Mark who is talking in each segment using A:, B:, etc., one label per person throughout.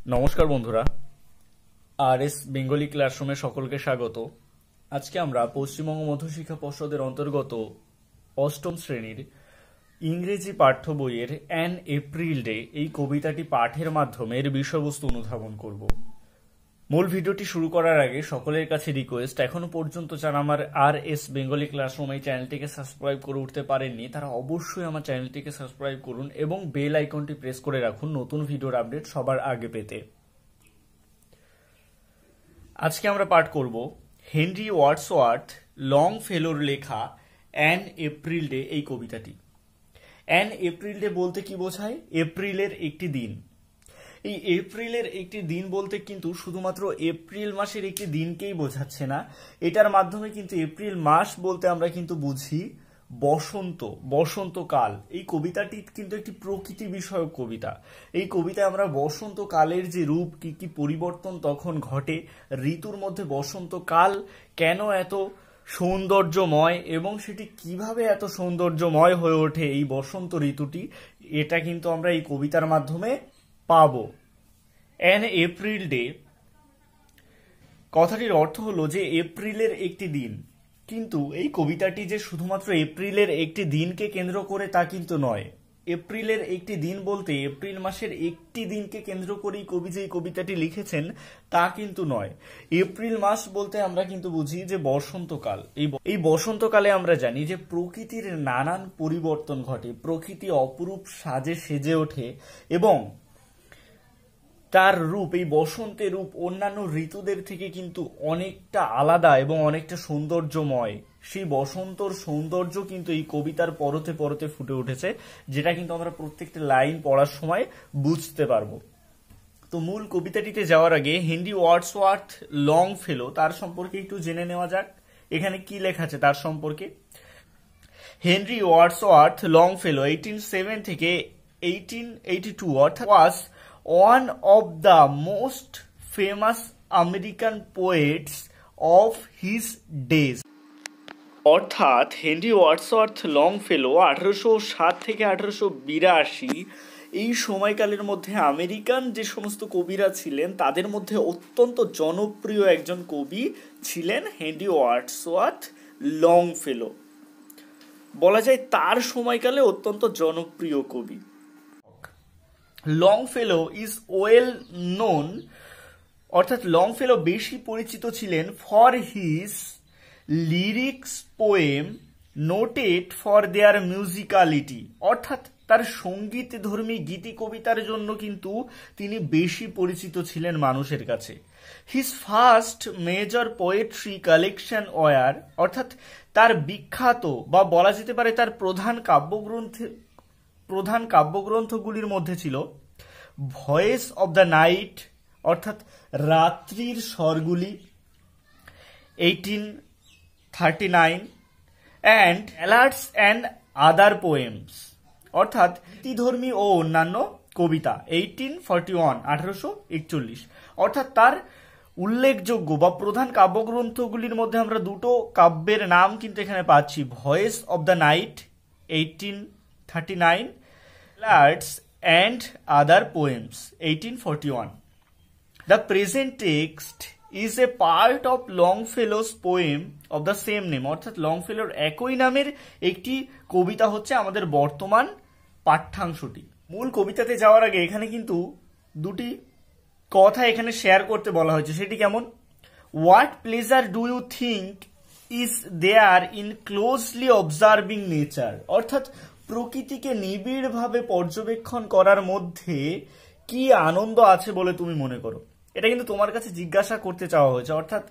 A: নমস্কার বন্ধুরা, আর.এস. বেঙ্গলি ক্লাসরুমে সকলকে স্বাগত। আজকে আমরা পশ্চিমবঙ্গ মধ্যশিক্ষা পর্ষদের অন্তর্গত অষ্টম শ্রেণীর ইংরেজি পাঠ্য বইয়ের অ্যান এপ্রিল ডে এই কবিতাটি পাঠের মাধ্যমে এর বিষয়বস্তু অনুধাবন করব। মূল ভিডিওটি শুরু করার আগে সকলের কাছে রিকোয়েস্ট, এখনো পর্যন্ত যারা আমার আর.এস. বেঙ্গলি ক্লাসরুম এই চ্যানেলটিকে সাবস্ক্রাইব করে উঠতে পারেননি তারা অবশ্যই আমার চ্যানেলটিকে সাবস্ক্রাইব করুন এবং বেল আইকনটি প্রেস করে রাখুন নতুন ভিডিওর আপডেট সবার আগে পেতে। আজকে আমরা পাঠ করব হেনরি ওয়ার্ডসওয়ার্থ লংফেলোর লেখা অ্যান এপ্রিল ডে এই কবিতাটি। অ্যান এপ্রিল ডে বলতে কি বোঝায়? এপ্রিলের একটি দিন। এই এপ্রিলের একটি দিন বলতে কিন্তু শুধুমাত্র এপ্রিল মাসের একটি দিনকেই বোঝাচ্ছে না, এটার মাধ্যমে কিন্তু এপ্রিল মাস বলতে আমরা কিন্তু বুঝি বসন্তকাল। এই কেবিতাটি কিন্তু একটি প্রকৃতি বিষয়ক কবিতা। এই কবিতায় আমরা বসন্তকালের যে রূপ, কি কি পরিবর্তন তখন ঘটে, ঋতুর মধ্যে বসন্তকাল কেন এত সৌন্দর্যময় এবং সেটি কিভাবে এত সৌন্দর্যময় হয়ে ওঠে এই বসন্ত ঋতুটি, এটা কিন্তু আমরা এই কবিতার মাধ্যমে পাবো। অ্যান এপ্রিল ডে কথাটির অর্থ হলো যে এপ্রিলের একটি দিন, কিন্তু এই কবিতাটি যে শুধুমাত্র এপ্রিলের একটি দিনকে কেন্দ্র করে তা কিন্তু নয়। এপ্রিলের একটি দিন বলতে এপ্রিল মাসের একটি দিনকে কেন্দ্র করেই কবি যে কবিতাটি লিখেছেন তা কিন্তু নয়। এপ্রিল মাস বলতে আমরা কিন্তু বুঝি যে বসন্তকাল। এই বসন্তকালে আমরা জানি যে প্রকৃতির নানান পরিবর্তন ঘটে, প্রকৃতি অপরূপ সাজে সেজে ওঠে এবং তার রূপ, এই বসন্তের রূপ অন্যান্য ঋতুদের থেকে কিন্তু অনেকটা আলাদা এবং অনেকটা সৌন্দর্যময়। সেই বসন্তর সৌন্দর্য কিন্তু এই কবিতার পরতে পরতে ফুটে উঠেছে, যেটা কিন্তু আমরা প্রত্যেকটা লাইন পড়ার সময় বুঝতে পারবো। তো মূল কবিতাটিতে যাওয়ার আগে হেনরি ওয়ার্ডসওয়ার্থ লংফেলো তার সম্পর্কে একটু জেনে নেওয়া যাক। এখানে কি লেখা আছে তার সম্পর্কে। হেনরি ওয়ার্ডসওয়ার্থ লংফেলো 1807 থেকে 1882 অর্থাৎ ওয়াজ one of the most famous American poets of his days। অর্থাৎ হেনরি ওয়ার্ডসওয়ার্থ লংফেলো 1807 থেকে 1882 এই সময়কালের মধ্যে আমেরিকান যে সমস্ত কবিরা ছিলেন তাদের মধ্যে অত্যন্ত জনপ্রিয় একজন কবি ছিলেন হেনরি ওয়ার্ডসওয়ার্থ লংফেলো। বলা যায় তার সময়কালে অত্যন্ত জনপ্রিয় কবি। লংফেলো ইজ ওয়েল নোন, অর্থাৎ লংফেলো বেশি পরিচিত ছিলেন for his lyrics poem noted for their musicality, অর্থাৎ তার সঙ্গীত ধর্মী গীতি কবিতার জন্য কিন্তু তিনি বেশি পরিচিত ছিলেন মানুষের কাছে। His first major poetry collection war, অর্থাৎ তার বিখ্যাত বা বলা যেতে পারে তার প্রধান কাব্যগ্রন্থগুলির মধ্যে ছিল ভয়েস অব দ্য নাইট, অর্থাৎ রাত্রির স্বরগুলি 1839, অ্যান্ড ব্যালাডস অ্যান্ড আদার পোয়েমস, অর্থাৎ গীতিধর্মী ও অন্যান্য কবিতা 1841। অর্থাৎ তার উল্লেখযোগ্য বা প্রধান কাব্যগ্রন্থগুলির মধ্যে আমরা দুটো কাব্যের নাম কিন্তু এখানে পাচ্ছি, voice of the night 1839, Ballads and Other Poems 1841. The present text is a part of Longfellow's poem of the same name, অর্থাৎ লংফেলোর একই নামের একটি কবিতা হচ্ছে আমাদের বর্তমান পাঠ্যাংশটি। মূল কবিতাতে যাওয়ার আগে এখানে কিন্তু দুটি কথা এখানে শেয়ার করতে বলা হয়েছে, সেটি কেমন? What pleasure do you think is there in closely observing nature, অর্থাৎ প্রকৃতিকে নিবিড়ভাবে পর্যবেক্ষণ করার মধ্যে কি আনন্দ আছে বলে তুমি মনে করো? এটা কিন্তু তোমার কাছে জিজ্ঞাসা করতে চাওয়া হয়েছে, অর্থাৎ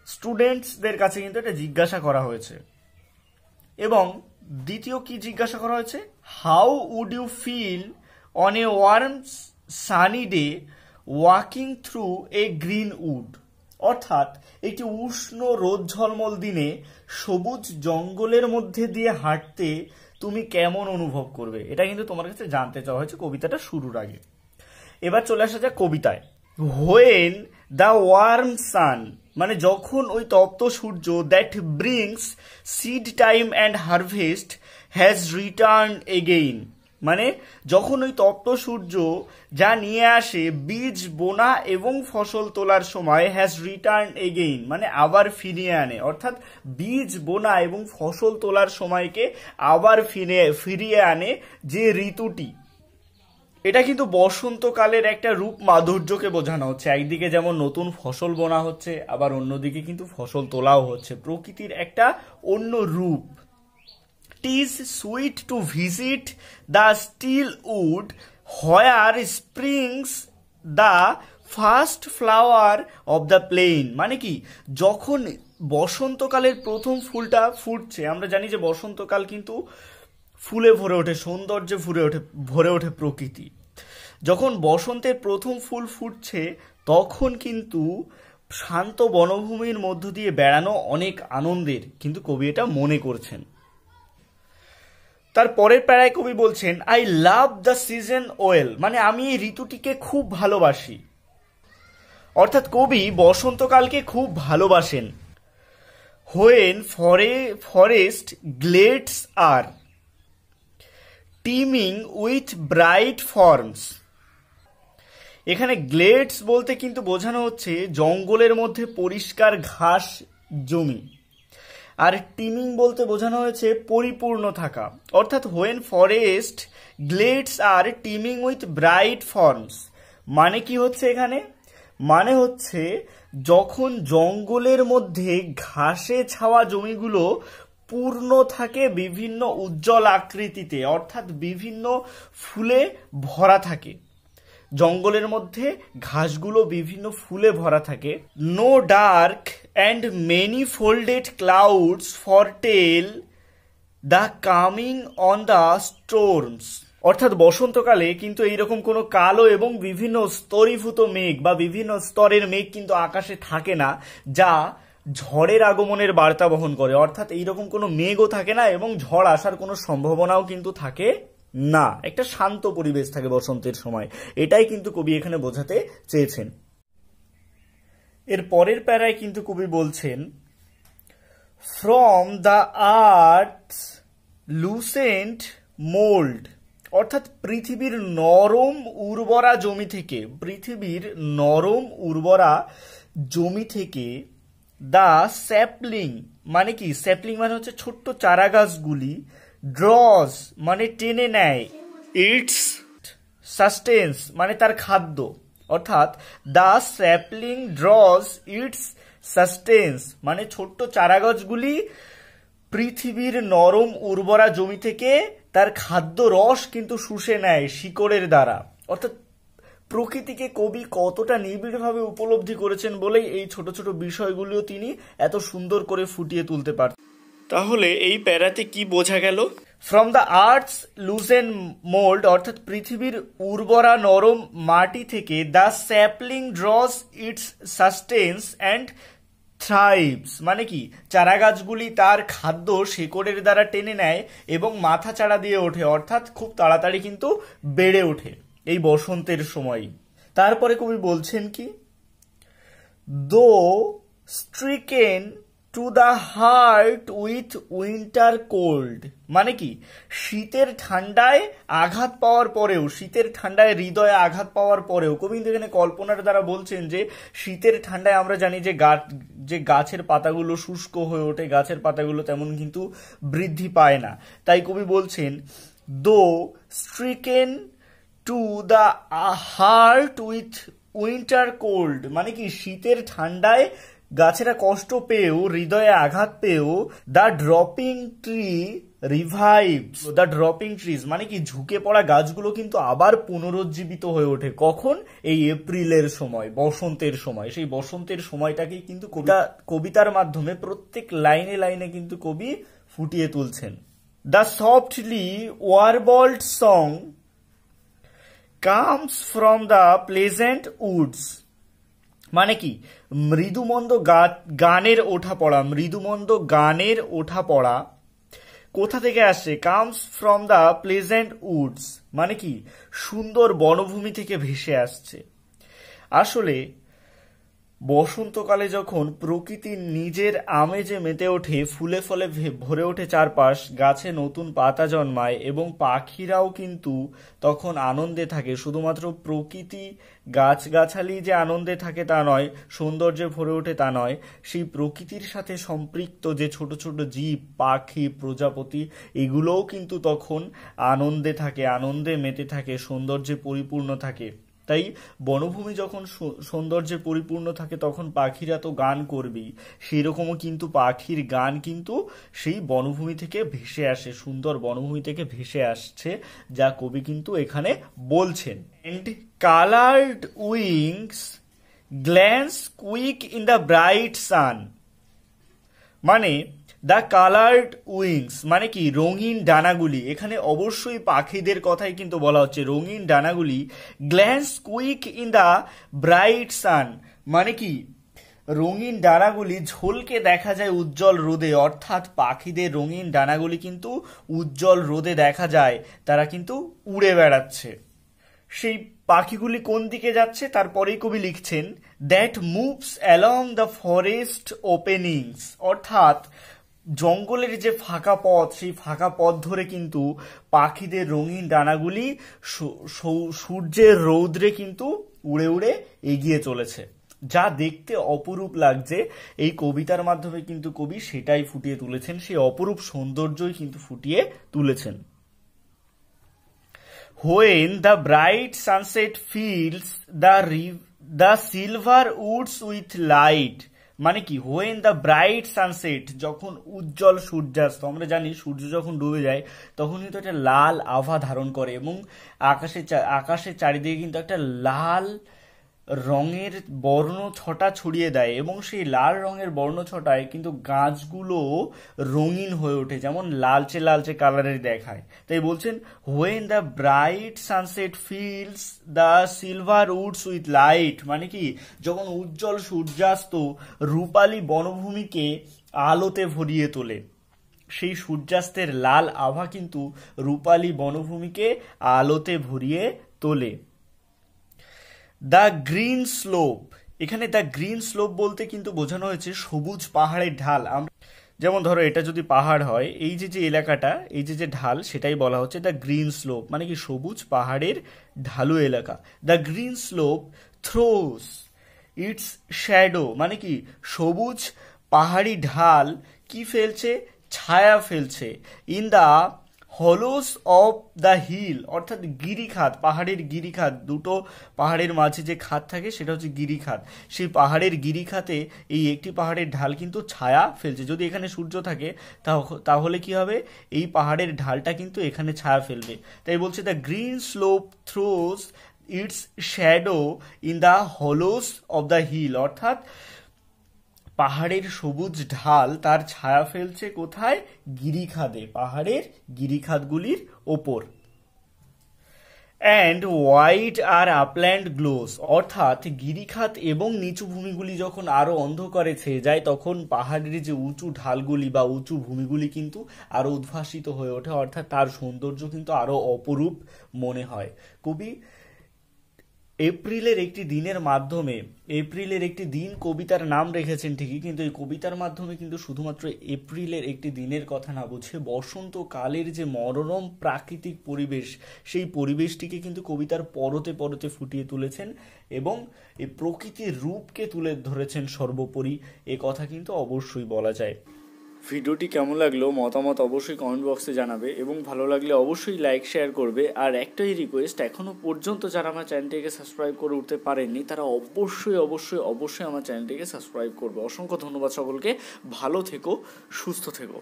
A: স্টুডেন্টসদের কাছে কিন্তু এটা জিজ্ঞাসা করা হয়েছে। এবং দ্বিতীয় কি জিজ্ঞাসা করা হয়েছে? How would you feel on a warm sunny day walking through a green wood, অর্থাৎ একটি উষ্ণ রোদ ঝলমল দিনে সবুজ জঙ্গলের মধ্যে দিয়ে হাঁটতে তুমি কেমন অনুভব করবে? এটা কিন্তু তোমার কাছে জানতে চাওয়া হয়েছে কবিতাটা শুরুর আগে। এবার চলে আসা যাক কবিতায়। হোয়েন দ্য ওয়ার্ম সান, মানে যখন ওই তপ্ত সূর্য, that brings seed time and harvest has return again, মানে যখন ওই তপ্ত সূর্য যা নিয়ে আসে বীজ বোনা এবং ফসল তোলার সময় হ্যাজ রিটার্ন এগেইন, মানে আবার ফিরিয়ে আনে, অর্থাৎ বীজ বোনা এবং ফসল তোলার সময়কে আবার ফিরিয়ে আনে যে ঋতুটি, এটা কিন্তু বসন্তকালের একটা রূপ মাধুর্যকে বোঝানো হচ্ছে। একদিকে যেমন নতুন ফসল বোনা হচ্ছে, আবার অন্যদিকে কিন্তু ফসল তোলাও হচ্ছে, প্রকৃতির একটা অন্য রূপ। Tis sweet to visit the still wood where springs the first flower of the plain, মানে কি যখন বসন্তকালের প্রথম ফুলটা ফুটছে, আমরা জানি যে বসন্তকাল কিন্তু ফুলে ভরে ওঠে, সৌন্দর্যে ভরে ওঠে প্রকৃতি। যখন বসন্তের প্রথম ফুল ফুটছে তখন কিন্তু শান্ত বনভূমির মধ্য দিয়ে বেড়ানো অনেক আনন্দের, কিন্তু কবি এটা মনে করছেন। তার পরের প্যারায় কবি বলছেন I love the season well, মানে আমি এই ঋতুটিকে খুব ভালোবাসি, অর্থাৎ কবি বসন্তকালকে খুব ভালোবাসেন। When forest glades are teeming with bright forms, এখানে গ্লেডস বলতে কিন্তু বোঝানো হচ্ছে জঙ্গলের মধ্যে পরিষ্কার ঘাস জমি, আর টিমিং বলতে বোঝানো হয়েছে পরিপূর্ণ থাকা, অর্থাৎ when forest glades are teeming with bright forms, মানে কি হচ্ছে এখানে, মানে হচ্ছে যখন জঙ্গলের মধ্যে ঘাসে ছাওয়া জমিগুলো পূর্ণ থাকে বিভিন্ন উজ্জ্বল আকৃতিতে, অর্থাৎ বিভিন্ন ফুলে ভরা থাকে, জঙ্গলের মধ্যে ঘাসগুলো বিভিন্ন ফুলে ভরা থাকে। No dark and many folded clouds foretell the coming on the storms, অর্থাৎ বসন্তকালে কিন্তু এইরকম কোনো কালো এবং বিভিন্ন স্তরীভূত মেঘ বা বিভিন্ন স্তরের মেঘ কিন্তু আকাশে থাকে না, যা ঝড়ের আগমনের বার্তা বহন করে, অর্থাৎ এইরকম কোনো মেঘও থাকে না এবং ঝড় আসার কোনো সম্ভাবনাও কিন্তু থাকে না, একটা শান্ত পরিবেশ থাকে বসন্তের সময়, এটাই কিন্তু কবি এখানে বোঝাতে চেয়েছেন। এর পরের প্যারায় কিন্তু কবি বলছেন from the earth Lucent mould, অর্থাৎ পৃথিবীর নরম উর্বরা জমি থেকে, পৃথিবীর নরম উর্বরা জমি থেকে দ্য স্যাপলিং, মানে কি স্যাপলিং মানে হচ্ছে ছোট্ট চারা গাছগুলি, ড্রজ মানে টেনে নেয়, ইটস সাস্টেন্স মানে তার খাদ্য, অর্থাৎ দ্য স্যাপলিং ড্রজ ইটস সাস্টেন্স, মানে ছোট্ট চারা গাছগুলি পৃথিবীর নরম উর্বরা জমি থেকে তার খাদ্য রস কিন্তু শুষে নেয় শিকড়ের দ্বারা, অর্থাৎ প্রকৃতিকে কবি কতটা নিবিড়ভাবে উপলব্ধি করেছেন বলেই এই ছোট ছোট বিষয়গুলিও তিনি এত সুন্দর করে ফুটিয়ে তুলতে পারতেন। তাহলে এই প্যারাতে কি বোঝা গেল? From the earths loosen mould, অর্থাৎ পৃথিবীর উর্বরা নরম মাটি থেকে the sapling draws it's sustains and থ্রাইভস, মানে কি চারা গাছগুলি তার খাদ্য শেকড়ের দ্বারা টেনে নেয় এবং মাথা চাড়া দিয়ে ওঠে, অর্থাৎ খুব তাড়াতাড়ি কিন্তু বেড়ে ওঠে এই বসন্তের সময়। তারপরে কবি বলছেন কি দো stricken to the heart with winter cold, মানে কি শীতের ঠান্ডায় আঘাত পাওয়ার পরেও, শীতের ঠান্ডায় হৃদয়ে আঘাত পাওয়ার পরেও, কবি কিন্তু এখানে কল্পনার দ্বারা বলছেন যে শীতের ঠান্ডায় আমরা জানি যে গাছের পাতাগুলো শুষ্ক হয়ে ওঠে, গাছের পাতাগুলো তেমন কিন্তু বৃদ্ধি পায় না, তাই কবি বলছেন দো stricken to the heart with winter cold, মানে কি শীতের ঠান্ডায় গাছেরা কষ্ট পেয়েও, হৃদয়ে আঘাত পেয়েও, the drooping tree revives, the drooping trees, মানে কি ঝুঁকে পড়া গাছগুলো কিন্তু আবার পুনরুজ্জীবিত হয়ে ওঠে, কখন? এই এপ্রিলের সময়, বসন্তের সময়। সেই বসন্তের সময়টাকেই কিন্তু কবিতার মাধ্যমে প্রত্যেক লাইনে লাইনে কিন্তু কবি ফুটিয়ে তুলছেন। The softly warbled song comes from the pleasant woods, মানে কি মৃদুমন্দ গানের ওঠা পড়া, মৃদুমন্দ গানের ওঠা পড়া কোথা থেকে আসছে? Comes from the pleasant woods, মানে কি সুন্দর বনভূমি থেকে ভেসে আসছে। আসলে বসন্তকালে যখন প্রকৃতি নিজের আমেজে মেতে ওঠে, ফুলে ফলে ভরে ওঠে চারপাশ, গাছে নতুন পাতা জন্মায় এবং পাখিরাও কিন্তু তখন আনন্দে থাকে। শুধুমাত্র প্রকৃতি গাছগাছালি যে আনন্দে থাকে তা নয়, সৌন্দর্যে ভরে ওঠে তা নয়, সেই প্রকৃতির সাথে সম্পৃক্ত যে ছোট ছোট জীব, পাখি, প্রজাপতি, এগুলোও কিন্তু তখন আনন্দে থাকে, আনন্দে মেতে থাকে, সৌন্দর্যে পরিপূর্ণ থাকে। তাই বনভূমি যখন সৌন্দর্যে পরিপূর্ণ থাকে তখন পাখিরা তো গান করবেই। সেই রকমও কিন্তু পাখির গান কিন্তু সেই বনভূমি থেকে ভেসে আসে, সুন্দর বনভূমি থেকে ভেসে আসছে, যা কবি কিন্তু এখানে বলছেন। And coloured wings glance quick in the bright sun, মানে দ্য কালার্ড উইংস মানে কি রঙিন ডানাগুলি, এখানে অবশ্যই পাখিদের কথাই কিন্তু বলা হচ্ছে। রঙিন ডানাগুলি glance quick in the bright sun, মানে কি রঙিন ডানাগুলি ঝলকে দেখা যায় উজ্জ্বল রোদে, অর্থাৎ পাখিদের রঙিন ডানাগুলি কিন্তু উজ্জ্বল রোদে দেখা যায়, তারা কিন্তু উড়ে বেড়াচ্ছে। সেই পাখিগুলি কোন দিকে যাচ্ছে তারপরেই কবি লিখছেন, that moves along the forest openings, অর্থাৎ জঙ্গলের যে ফাঁকা পথ, সেই ফাঁকা পথ ধরে কিন্তু পাখিদের রঙিন ডানাগুলি সূর্যের রৌদ্রে কিন্তু উড়ে উড়ে এগিয়ে চলেছে, যা দেখতে অপরূপ লাগছে। এই কবিতার মাধ্যমে কিন্তু কবি সেটাই ফুটিয়ে তুলেছেন, সেই অপরূপ সৌন্দর্যই কিন্তু ফুটিয়ে তুলেছেন। When the bright sunset fills the silver woods with light, মানে কি when the bright sunset, যখন উজ্জ্বল সূর্যাস্ত, আমরা জানি সূর্য যখন ডুবে যায় তখন কিন্তু একটা লাল আভা ধারণ করে এবং আকাশের চারিদিকে কিন্তু একটা লাল রঙের বর্ণ ছটা ছড়িয়ে দেয় এবং সেই লাল রঙের বর্ণ ছটায় কিন্তু গাছগুলো রঙিন হয়ে ওঠে, যেমন লালচে লালচে কালারের দেখায়। তাই বলছেন when the bright sunset fills the silver woods with light, মানে কি যখন উজ্জ্বল সূর্যাস্ত রূপালী বনভূমিকে আলোতে ভরিয়ে তোলে, সেই সূর্যাস্তের লাল আভা কিন্তু রূপালী বনভূমিকে আলোতে ভরিয়ে তোলে। দ্য গ্রিন স্লোপ, এখানে দ্য গ্রিন স্লোপ বলতে কিন্তু বোঝানো হয়েছে সবুজ পাহাড়ের ঢাল। যেমন ধরো এটা যদি পাহাড় হয়, এই যে এলাকাটা, এই যে ঢাল, সেটাই বলা হচ্ছে দ্য গ্রিন স্লোপ, মানে কি সবুজ পাহাড়ের ঢালু এলাকা। The green slope throws its shadow, মানে কি সবুজ পাহাড়ি ঢাল কি ফেলছে, ছায়া ফেলছে। In the hollows of the hill, অর্থাৎ গিরিখাত, পাহাড়ের গিরিখাত, দুটো পাহাড়ের মাঝে যে খাত থাকে সেটা হচ্ছে গিরিখাত, সেই পাহাড়ের গিরিখাতে এই একটি পাহাড়ের ঢাল কিন্তু ছায়া ফেলছে। যদি এখানে সূর্য থাকে তাহলে কি হবে, এই পাহাড়ের ঢালটা কিন্তু এখানে ছায়া ফেলবে। তাই বলছে the green slope throws its shadow in the hollows of the hill, অর্থাৎ পাহাড়ের সবুজ ঢাল তার ছায়া ফেলছে কোথায়, গিরিখাতে, পাহাড়ের গিরিখাতগুলির ওপর। And white are upland glows, অর্থাৎ গিরিখাত এবং নিচু ভূমিগুলি যখন আরো অন্ধকারে ছেয়ে যায় তখন পাহাড়ের যে উঁচু ঢালগুলি বা উঁচু ভূমিগুলি কিন্তু আরো উদ্ভাসিত হয়ে ওঠে, অর্থাৎ তার সৌন্দর্য কিন্তু আরো অপরূপ মনে হয়। কবি এপ্রিলের একটি দিনের মাধ্যমে, এপ্রিলের একটি দিন কবিতার নাম রেখেছেন ঠিকই, কিন্তু এই কবিতার মাধ্যমে কিন্তু শুধুমাত্র এপ্রিলের একটি দিনের কথা না বুঝে বসন্তকালের যে মনোরম প্রাকৃতিক পরিবেশ, সেই পরিবেশটিকে কিন্তু কবিতার পরতে পরতে ফুটিয়ে তুলেছেন এবং এই প্রকৃতির রূপকে তুলে ধরেছেন সর্বোপরি, এ কথা কিন্তু অবশ্যই বলা যায়। ভিডিওটি কেমন লাগলো মতামত অবশ্যই কমেন্ট বক্সে জানাবে এবং ভালো লাগলে অবশ্যই লাইক শেয়ার করবে। আর একটাই রিকোয়েস্ট, এখনও পর্যন্ত যারা আমার চ্যানেলটিকে সাবস্ক্রাইব করে উঠতে পারেননি তারা অবশ্যই অবশ্যই অবশ্যই আমার চ্যানেলটিকে সাবস্ক্রাইব করবে। অসংখ্য ধন্যবাদ সকলকে, ভালো থেকো, সুস্থ থেকো।